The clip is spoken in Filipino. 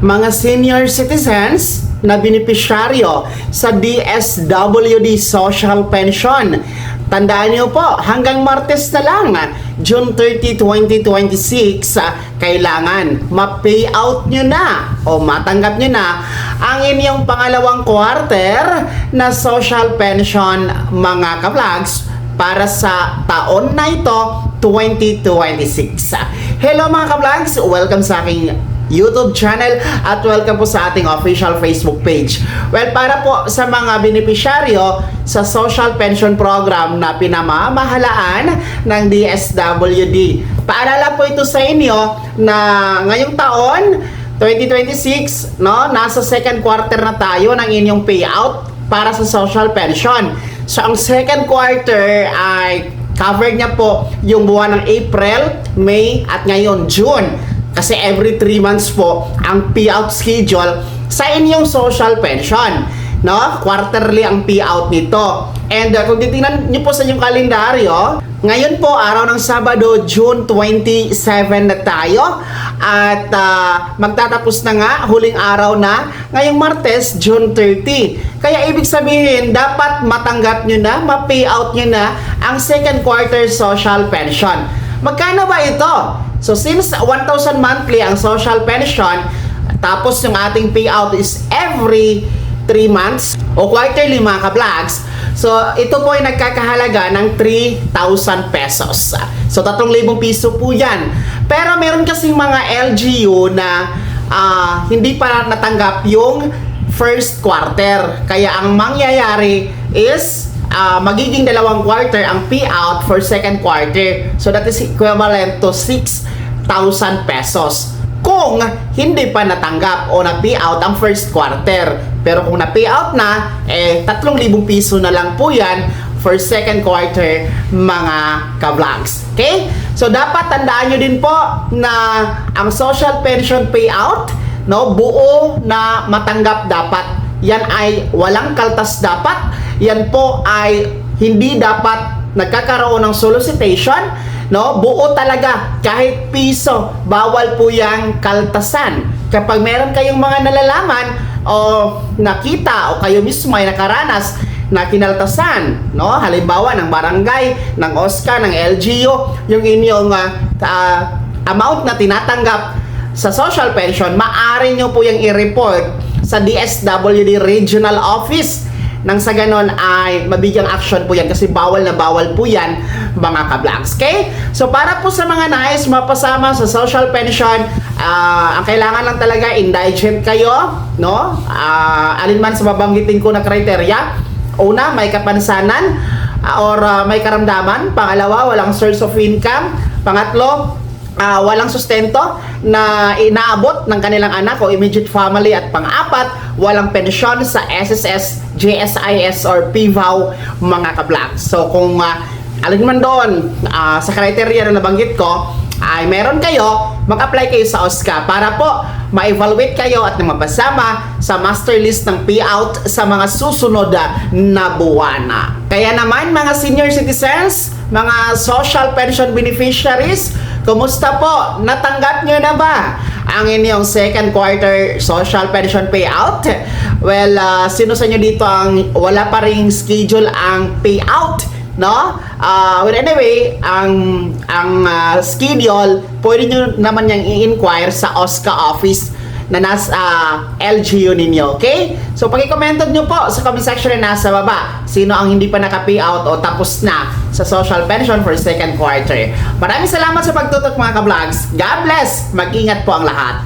mga senior citizens na benepisyaryo sa DSWD Social Pension. Tandaan niyo po, hanggang Martes na lang, June 30, 2026, kailangan ma-payout nyo na o matanggap nyo na ang inyong pangalawang quarter na social pension, mga ka-vlogs, para sa taon na ito, 2026. Hello mga ka-vlogs! Welcome sa aking YouTube channel at welcome po sa ating official Facebook page. Well, para po sa mga benepisyaryo sa social pension program na pinamamahalaan ng DSWD. Paalala po ito sa inyo na ngayong taon, 2026, no, nasa second quarter na tayo ng inyong payout para sa social pension. So, ang second quarter ay covered niya po yung buwan ng April, May, at ngayon June. Kasi every 3 months po ang payout schedule sa inyong social pension, no? Quarterly ang payout nito. And kung titingnan niyo po sa inyong kalendaryo, ngayon po araw ng Sabado, June 27 na tayo. At magtatapos na nga, huling araw na, ngayong Martes, June 30. Kaya ibig sabihin, dapat matanggap nyo na, ma-payout nyo na ang second quarter social pension. Magkano ba ito? So since 1,000 monthly ang social pension, tapos yung ating payout is every 3 months o quarterly mga ka-vlogs, so ito po ay nagkakahalaga ng 3,000 pesos. So 3,000 piso po yan. Pero meron kasing mga LGU na hindi pa natanggap yung first quarter. Kaya ang mangyayari is magiging 2 quarter ang payout for second quarter. So that is equivalent to 6,000 pesos. Kung hindi pa natanggap o na-payout ang first quarter. Pero kung na-payout na, 3,000 piso na lang po yan for second quarter, mga ka-vlogs. Okay? So dapat tandaan nyo din po na ang social pension payout, no, buo na matanggap dapat. Yan ay walang kaltas dapat. Yan po ay hindi dapat nagkakaroon ng solicitation, no? Buo talaga, kahit piso, bawal po yang kaltasan. Kapag meron kayong mga nalalaman o nakita o kayo mismo ay nakaranas na kinaltasan, no? Halimbawa ng barangay, ng OSCA, ng LGU, yung inyong amount na tinatanggap sa social pension, maaari nyo po yung i-report sa DSWD Regional Office. Nang sa ganon ay mabigyang action po yan kasi bawal na bawal po yan, mga ka-vlogs. Okay? So para po sa mga nais mapasama sa social pension, ang kailangan lang talaga indigent kayo, no? Alinman sa babanggitin ko na kriteria. Una, may kapansanan or may karamdaman. Pangalawa, walang source of income. Pangatlo, walang sustento na inaabot ng kanilang anak o immediate family. At pang-apat, walang pensyon sa SSS, GSIS or PVAW, mga ka-vlogs. So kung alin man doon sa criteria na nabanggit ko ay meron kayo, mag-apply kayo sa OSCA para po ma-evaluate kayo at mapasama sa master list ng payout sa mga susunod na buwan. Kaya naman mga senior citizens, mga social pension beneficiaries, kumusta po? Natanggap nyo na ba ang inyong second quarter social pension payout? Well, sino sa inyo dito ang wala pa ring schedule ang payout? No? Well, anyway, ang schedule, pwede nyo naman yung i-inquire sa OSCA office na nasa LGU ninyo, okay? So, pag-i-comment nyo po sa comment section na nasa baba, sino ang hindi pa naka-payout o tapos na sa social pension for second quarter. Maraming salamat sa pagtutok, mga ka-vlogs. God bless! Mag-ingat po ang lahat.